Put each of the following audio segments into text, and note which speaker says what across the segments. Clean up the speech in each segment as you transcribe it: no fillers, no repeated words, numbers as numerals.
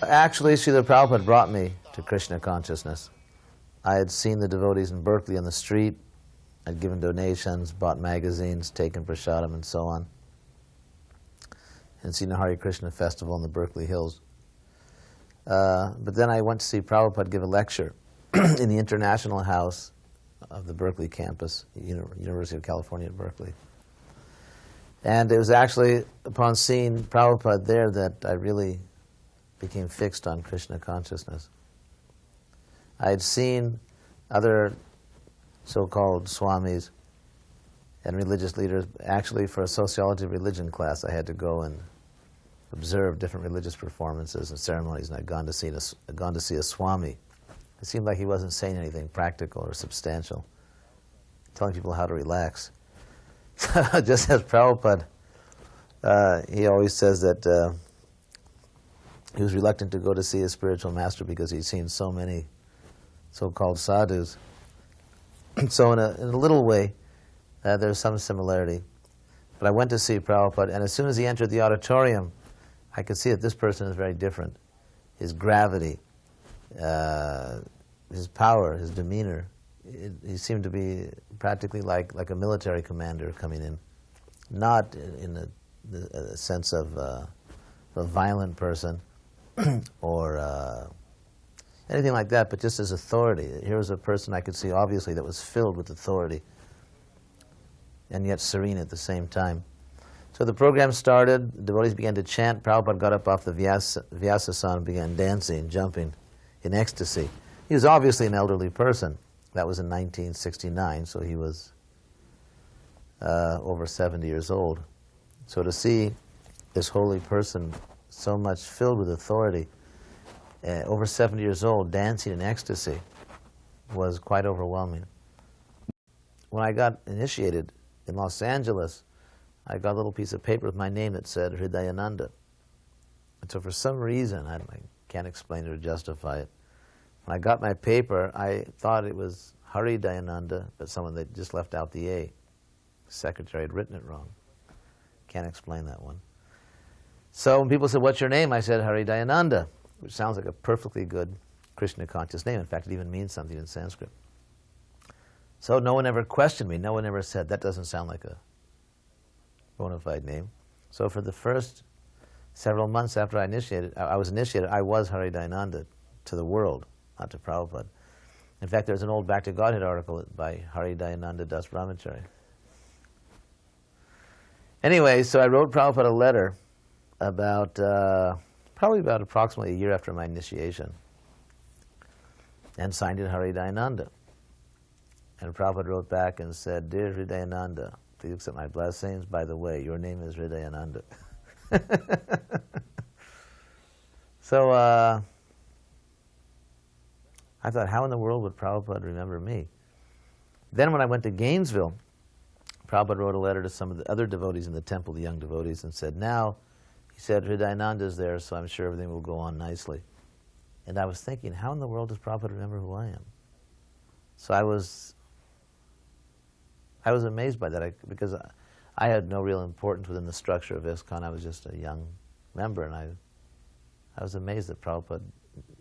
Speaker 1: Actually, Srila Prabhupada brought me to Krishna consciousness. I had seen the devotees in Berkeley on the street. I'd given donations, bought magazines, taken prasadam, and so on, and seen the Hare Krishna festival in the Berkeley Hills. But then I went to see Prabhupada give a lecture in the International House of the Berkeley campus, University of California at Berkeley. And it was actually upon seeing Prabhupada there that I really became fixed on Krishna consciousness. I had seen other so-called swamis and religious leaders. Actually, for a sociology of religion class, I had to go and observe different religious performances and ceremonies, and I'd gone to see a swami. It seemed like he wasn't saying anything practical or substantial, telling people how to relax. Just as Prabhupada, he always says that he was reluctant to go to see his spiritual master because he'd seen so many so-called sadhus. So in a little way, there's some similarity. But I went to see Prabhupada, and as soon as he entered the auditorium, I could see that this person is very different. His gravity, his power, his demeanor, he seemed to be practically like a military commander coming in, not in the sense of a violent person or anything like that, but just as authority. Here was a person I could see obviously that was filled with authority and yet serene at the same time. So the program started, the devotees began to chant. Prabhupada got up off the Vyasasana and began dancing, jumping in ecstasy. He was obviously an elderly person. That was in 1969, so he was over 70 years old. So to see this holy person so much filled with authority, over 70 years old, dancing in ecstasy, was quite overwhelming. When I got initiated in Los Angeles, I got a little piece of paper with my name that said Hridayananda. And so for some reason, I can't explain it or justify it, when I got my paper, I thought it was Hridayananda, but someone that just left out the A. The secretary had written it wrong. Can't explain that one. So when people said, "What's your name?" I said, Hridayananda, which sounds like a perfectly good Krishna conscious name. In fact, it even means something in Sanskrit. So no one ever questioned me. No one ever said, "That doesn't sound like a bona fide name." So for the first several months after I was initiated, I was Hridayananda to the world, not to Prabhupada. In fact, there's an old Back to Godhead article by Hridayananda Das Brahmachari. Anyway, so I wrote Prabhupada a letter about, probably about approximately a year after my initiation, and signed it Hridayananda. And Prabhupada wrote back and said, "Dear Hridayananda, please accept my blessings. By the way, your name is Hridayananda." So I thought, how in the world would Prabhupada remember me? Then when I went to Gainesville, Prabhupada wrote a letter to some of the other devotees in the temple, the young devotees, and said, "Now," he said, "Hridayananda is there, so I'm sure everything will go on nicely." And I was thinking, how in the world does Prabhupada remember who I am? So I was amazed by that, because I had no real importance within the structure of ISKCON. I was just a young member, and I was amazed that Prabhupada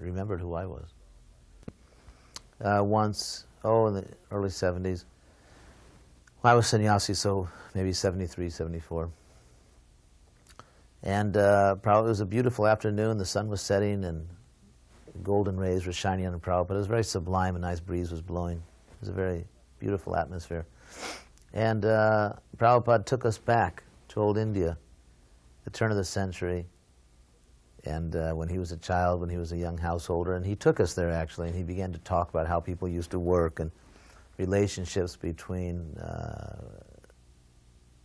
Speaker 1: remembered who I was. Once, in the early 70s, I was sannyasi, so maybe 73, 74. And it was a beautiful afternoon. The sun was setting, and golden rays were shining on Prabhupada. It was very sublime. A nice breeze was blowing. It was a very beautiful atmosphere. And Prabhupada took us back to old India, the turn of the century, and when he was a child, when he was a young householder. And he took us there, actually, and he began to talk about how people used to work and relationships between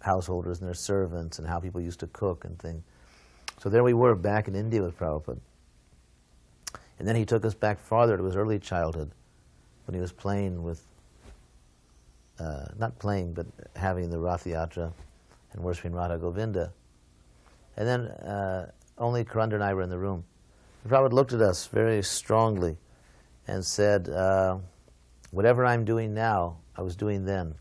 Speaker 1: householders and their servants, and how people used to cook and things. So there we were, back in India with Prabhupada. And then he took us back farther to his early childhood, when he was playing with, not playing, but having the Rath Yatra and worshiping Radha Govinda. And then only Karanda and I were in the room. And Prabhupada looked at us very strongly and said, "Whatever I'm doing now, I was doing then.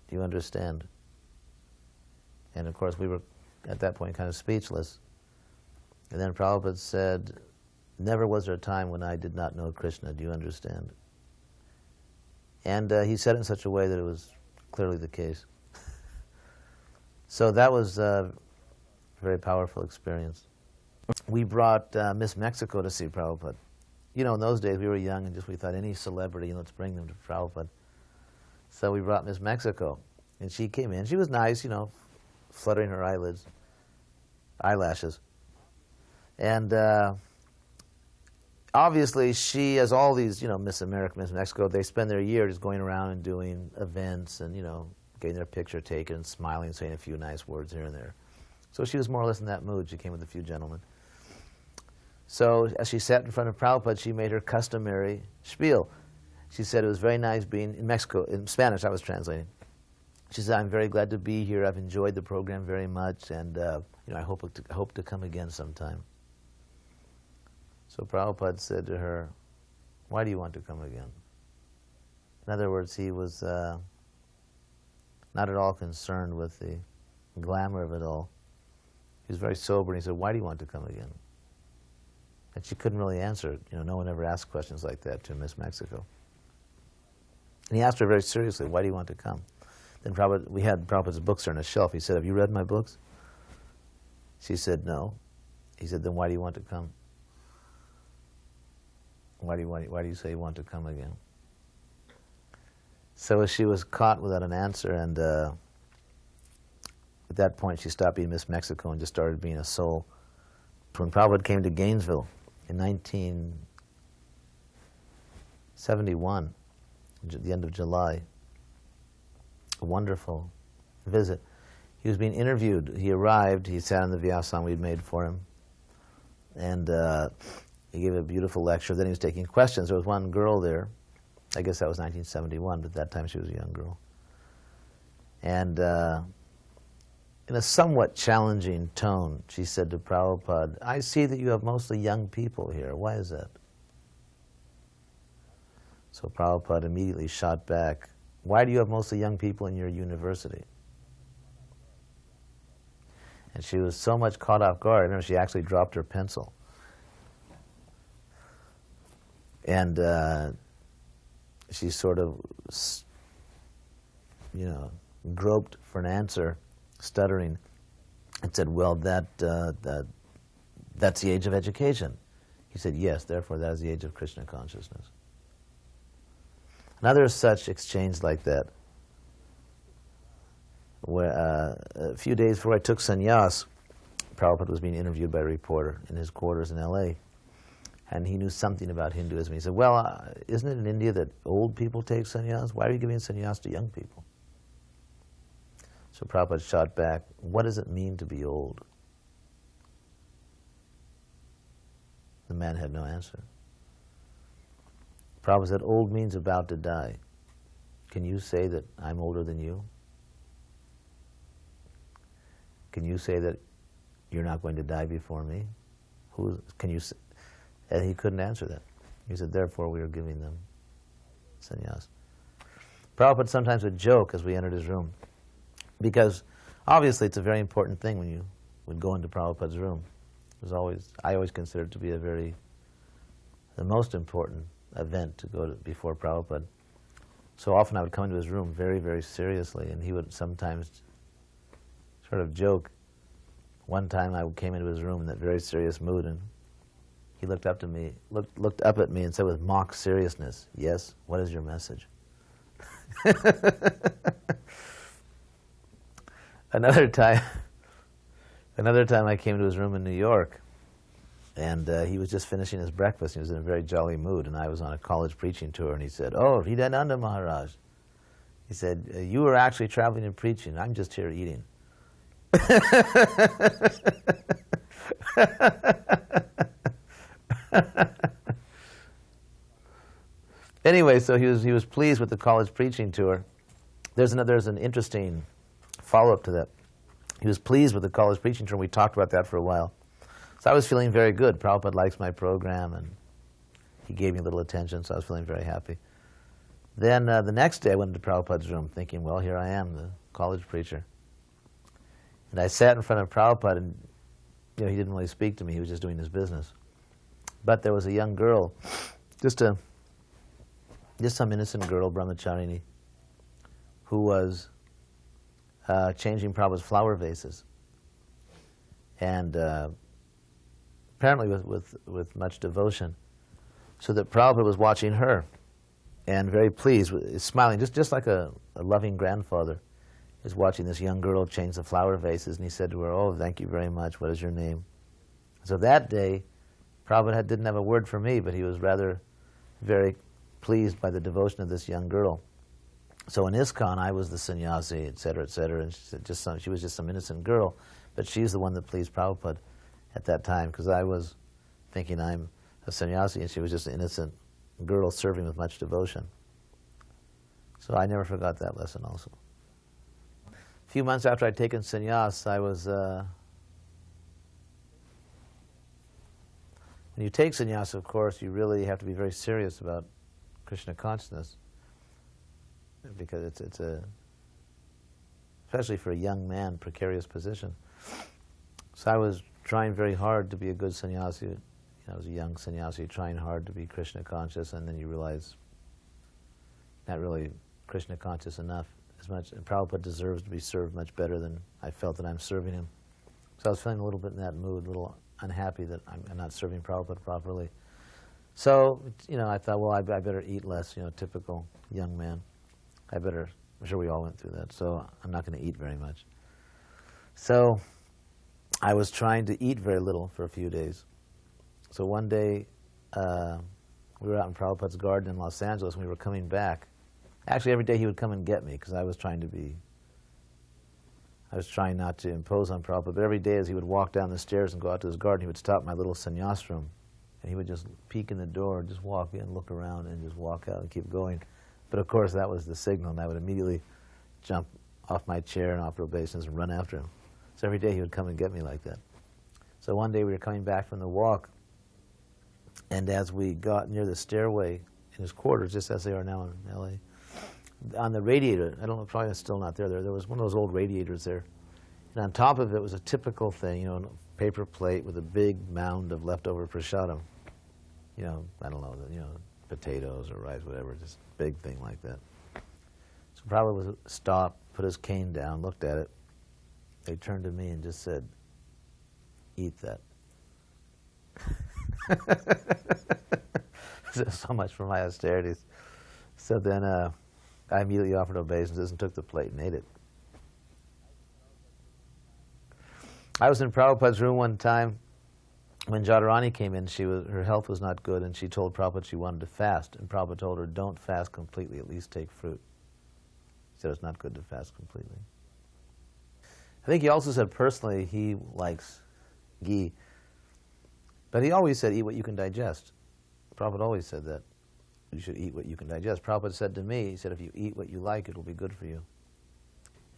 Speaker 1: Do you understand?" And of course we were at that point kind of speechless. And then Prabhupada said, Never was there a time when I did not know Krishna. Do you understand? And he said it in such a way that it was clearly the case. So that was a very powerful experience. We brought Miss Mexico to see Prabhupada. You know, in those days we were young and we thought any celebrity, let's bring them to Prabhupada. So we brought Miss Mexico, and she came in. She was nice, fluttering her eyelashes. And obviously she, as all these, Miss America, Miss Mexico, they spend their year just going around and doing events and, getting their picture taken and smiling, saying a few nice words here and there. So she was more or less in that mood. She came with a few gentlemen. So as she sat in front of Prabhupada, she made her customary spiel. She said it was very nice being in Mexico. In Spanish, I was translating. She said, I'm very glad to be here. I've enjoyed the program very much, and I hope to come again sometime. So Prabhupada said to her, why do you want to come again? In other words, he was not at all concerned with the glamour of it all. He was very sober, and he said, why do you want to come again? And she couldn't really answer. No one ever asked questions like that to Miss Mexico. And he asked her very seriously, why do you want to come? Then we had Prabhupada's books on a shelf. He said, have you read my books? She said, no. He said, then why do you want to come? Why do you say you want to come again? So she was caught without an answer, and at that point she stopped being Miss Mexico and just started being a soul. When Prabhupada came to Gainesville in 1971, the end of July, a wonderful visit. He was being interviewed. He arrived, he sat on the vyasam we'd made for him, and he gave a beautiful lecture. Then he was taking questions. There was one girl there. I guess that was 1971, but at that time she was a young girl. And in a somewhat challenging tone, she said to Prabhupada, I see that you have mostly young people here. Why is that? So Prabhupada immediately shot back, why do you have mostly young people in your university? And she was so much caught off guard, I remember she actually dropped her pencil. And she sort of, groped for an answer, stuttering, and said, well, that's the age of education. He said, yes, therefore that is the age of Krishna consciousness. Another such exchange like that, where a few days before I took sannyas, Prabhupada was being interviewed by a reporter in his quarters in L.A., and he knew something about Hinduism. He said, well, isn't it in India that old people take sannyas? Why are you giving sannyas to young people? So Prabhupada shot back, what does it mean to be old? The man had no answer. Prabhupada said, old means about to die. Can you say that I'm older than you? Can you say that you're not going to die before me? Can you say? And he couldn't answer that. He said, therefore we are giving them sannyas. Prabhupada sometimes would joke as we entered his room, because obviously it's a very important thing when you would go into Prabhupada's room. I always considered it to be the most important event to go to before Prabhupada. So often I would come into his room very, very seriously, and he would sometimes sort of joke. One time I came into his room in that very serious mood, and he looked up at me and said with mock seriousness, yes, what is your message? Another time I came to his room in New York, and he was just finishing his breakfast. He was in a very jolly mood, and I was on a college preaching tour, and he said, oh, Hridayananda Maharaj. He said, you were actually traveling and preaching. I'm just here eating. Anyway, so he was pleased with the college preaching tour. There's an interesting follow-up to that. He was pleased with the college preaching tour, and we talked about that for a while. So I was feeling very good. Prabhupada likes my program, and he gave me a little attention, so I was feeling very happy. Then the next day I went into Prabhupada's room thinking, well, here I am, the college preacher. And I sat in front of Prabhupada, and he didn't really speak to me. He was just doing his business. But there was a young girl, just some innocent girl, brahmacharini, who was changing Prabhupada's flower vases. And apparently with much devotion, so that Prabhupada was watching her and very pleased, smiling, just like a loving grandfather is watching this young girl change the flower vases. And he said to her, "Oh, thank you very much. What is your name?" So that day, Prabhupada didn't have a word for me, but he was rather very pleased by the devotion of this young girl. So in ISKCON, I was the sannyasi, etc., etc., and she was just some innocent girl, but she's the one that pleased Prabhupada at that time, because I was thinking I'm a sannyasi, and she was just an innocent girl serving with much devotion. So I never forgot that lesson also. A few months after I'd taken sannyas, I was... when you take sannyas, of course, you really have to be very serious about Krishna consciousness, because it's a, especially for a young man, precarious position. So I was trying very hard to be a good sannyasi. You know, I was a young sannyasi trying hard to be Krishna conscious, and then you realize not really Krishna conscious enough as much. And Prabhupada deserves to be served much better than I felt that I'm serving him. So I was feeling a little bit in that mood, a little unhappy that I'm not serving Prabhupada properly. So, you know, I thought, well, I better eat less, you know, typical young man. I'm sure we all went through that, so I'm not going to eat very much. So I was trying to eat very little for a few days. So one day, we were out in Prabhupada's garden in Los Angeles, and we were coming back. Actually, every day he would come and get me, because I was trying not to impose on Prabhupada, but every day as he would walk down the stairs and go out to his garden, he would stop my little sannyas room, and he would just peek in the door, just walk in, look around, and just walk out and keep going. But of course, that was the signal, and I would immediately jump off my chair and offer obeisance and run after him. So every day he would come and get me like that. So one day we were coming back from the walk, and as we got near the stairway in his quarters, just as they are now in L.A., on the radiator, I don't know, probably it's still not there, there was one of those old radiators there. And on top of it was a typical thing, you know, a paper plate with a big mound of leftover prasadam. You know, I don't know, you know, potatoes or rice, whatever, just a big thing like that. So Prabhupada stopped, put his cane down, looked at it. They turned to me and just said, "Eat that." So much for my austerities. So then I immediately offered obeisances and took the plate and ate it. I was in Prabhupada's room one time when Jadharani came in. Her health was not good, and she told Prabhupada she wanted to fast. And Prabhupada told her, "Don't fast completely, at least take fruit." He said it's not good to fast completely. I think he also said personally he likes ghee. But he always said, eat what you can digest. Prabhupada always said that. You should eat what you can digest. Prabhupada said to me, he said, if you eat what you like, it'll be good for you.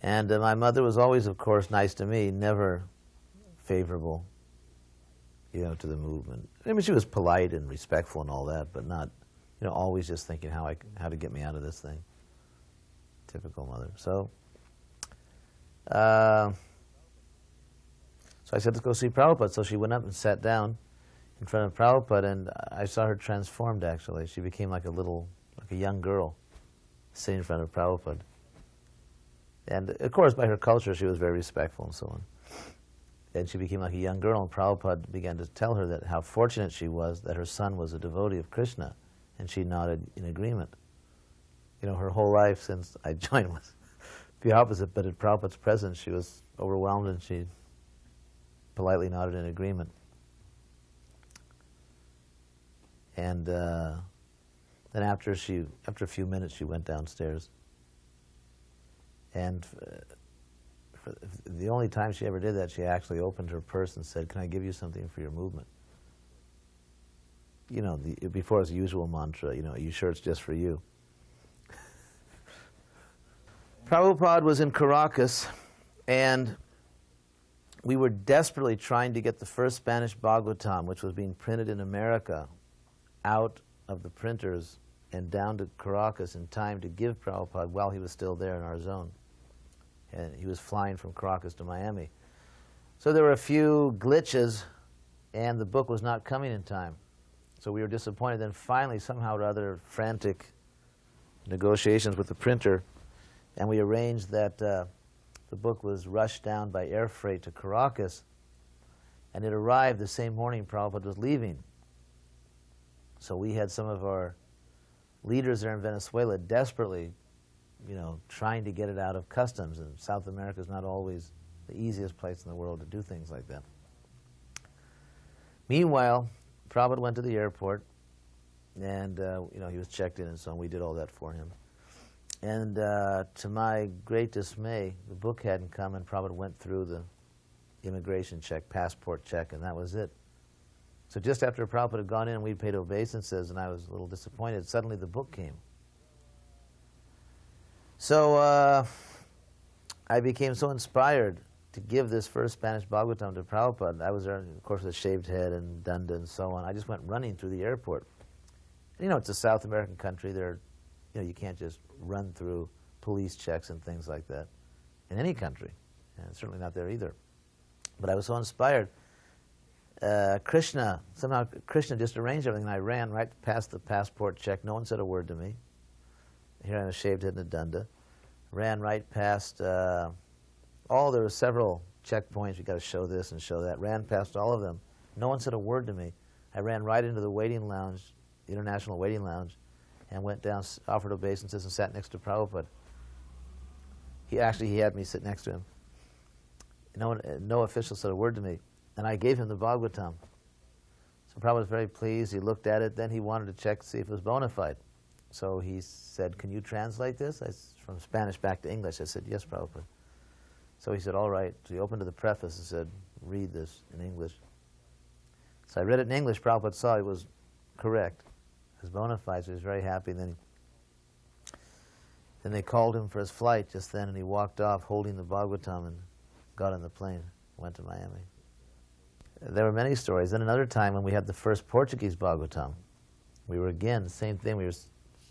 Speaker 1: And my mother was always, of course, nice to me, never favorable, you know, to the movement. I mean, she was polite and respectful and all that, but not, you know, always just thinking how to get me out of this thing. Typical mother. So I said, let's go see Prabhupada. So she went up and sat down in front of Prabhupada, and I saw her transformed, actually. She became like a young girl sitting in front of Prabhupada. And of course, by her culture, she was very respectful and so on. And she became like a young girl, and Prabhupada began to tell her that how fortunate she was that her son was a devotee of Krishna, and she nodded in agreement. You know, her whole life since I joined was the opposite, but at Prabhupada's presence, she was overwhelmed, and she politely nodded in agreement. And then after a few minutes, she went downstairs. And the only time she ever did that, she actually opened her purse and said, "Can I give you something for your movement?" You know, before his usual mantra, you know, "Are you sure it's just for you?" Prabhupada was in Caracas, and we were desperately trying to get the first Spanish Bhagavatam, which was being printed in America, out of the printers and down to Caracas in time to give Prabhupada while he was still there in our zone. And he was flying from Caracas to Miami. So there were a few glitches, and the book was not coming in time. So we were disappointed. Then finally, somehow or other, frantic negotiations with the printer, and we arranged that the book was rushed down by air freight to Caracas, and it arrived the same morning Prabhupada was leaving. So we had some of our leaders there in Venezuela desperately, trying to get it out of customs, and South America is not always the easiest place in the world to do things like that. Meanwhile, Prabhupada went to the airport, and he was checked in and so on. We did all that for him. And to my great dismay, the book hadn't come, and Prabhupada went through the immigration check, passport check, and that was it. So just after Prabhupada had gone in and we'd paid obeisances, and I was a little disappointed, suddenly the book came. So I became so inspired to give this first Spanish Bhagavatam to Prabhupada. I was there, of course, with a shaved head and danda and so on. I just went running through the airport. It's a South American country. You can't just run through police checks and things like that in any country, and certainly not there either. But I was so inspired. Somehow Krishna just arranged everything, and I ran right past the passport check. No one said a word to me. Here I am, a shaved head and a danda. Ran right past there were several checkpoints. You got to show this and show that. Ran past all of them. No one said a word to me. I ran right into the waiting lounge, the international waiting lounge, and went down, offered obeisances, and sat next to Prabhupada. He had me sit next to him. No official said a word to me. And I gave him the Bhagavatam. So Prabhupada was very pleased. He looked at it. Then he wanted to check to see if it was bona fide. So he said, "Can you translate this?" From Spanish back to English. I said, "Yes, Prabhupada." So he said, "All right." So he opened to the preface and said, "Read this in English." So I read it in English. Prabhupada saw it was correct. It was bona fide, so he was very happy. And then they called him for his flight just then, and he walked off holding the Bhagavatam and got on the plane, went to Miami. There were many stories. Then another time when we had the first Portuguese Bhagavatam, we were again, same thing, we were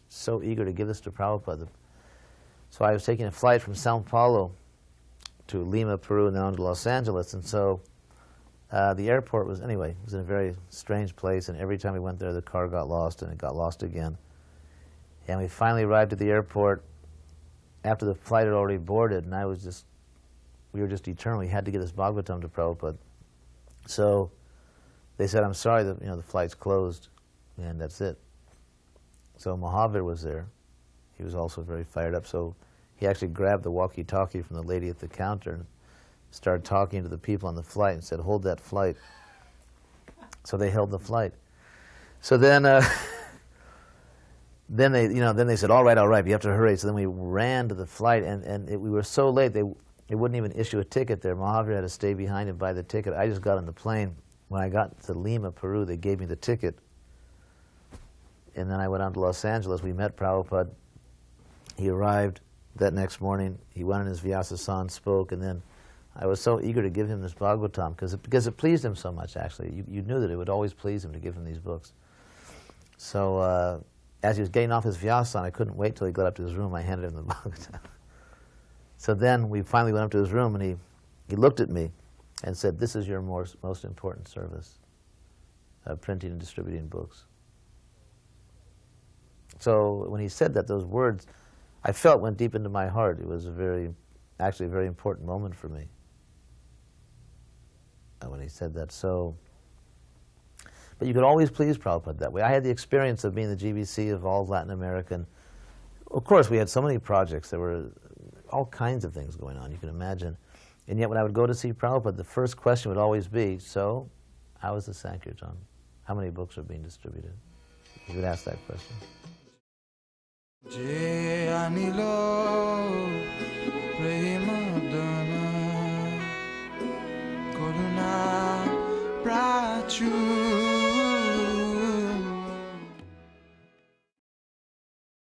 Speaker 1: so eager to give this to Prabhupada. So I was taking a flight from Sao Paulo to Lima, Peru, and then on to Los Angeles. And so the airport was in a very strange place, and every time we went there, the car got lost, and it got lost again. And we finally arrived at the airport after the flight had already boarded, and we were just determined we had to get this Bhagavatam to Prabhupada. So they said, "I'm sorry, the flight's closed," and that's it. So Mahavir was there. He was also very fired up. So he actually grabbed the walkie-talkie from the lady at the counter and started talking to the people on the flight and said, "Hold that flight." So they held the flight. So then, then they said, all right, you have to hurry." So then we ran to the flight, and we were so late they wouldn't even issue a ticket there. Mahavir had to stay behind and buy the ticket. I just got on the plane. When I got to Lima, Peru, they gave me the ticket. And then I went on to Los Angeles. We met Prabhupada. He arrived that next morning. He went in his Vyasasan, spoke, and then I was so eager to give him this Bhagavatam because it pleased him so much, actually. You knew that it would always please him to give him these books. So as he was getting off his Vyasasan, I couldn't wait till he got up to his room. I handed him the Bhagavatam. So then we finally went up to his room, and he looked at me and said, "This is your most important service, printing and distributing books." So when he said that, those words, I felt went deep into my heart. It was actually a very important moment for me when he said that. So, but you could always please Prabhupada that way. I had the experience of being the GBC of all of Latin America. And of course, we had so many projects. There were all kinds of things going on, you can imagine. And yet when I would go to see Prabhupada, the first question would always be, "So, how is the Sankirtan? How many books are being distributed?" He would ask that question.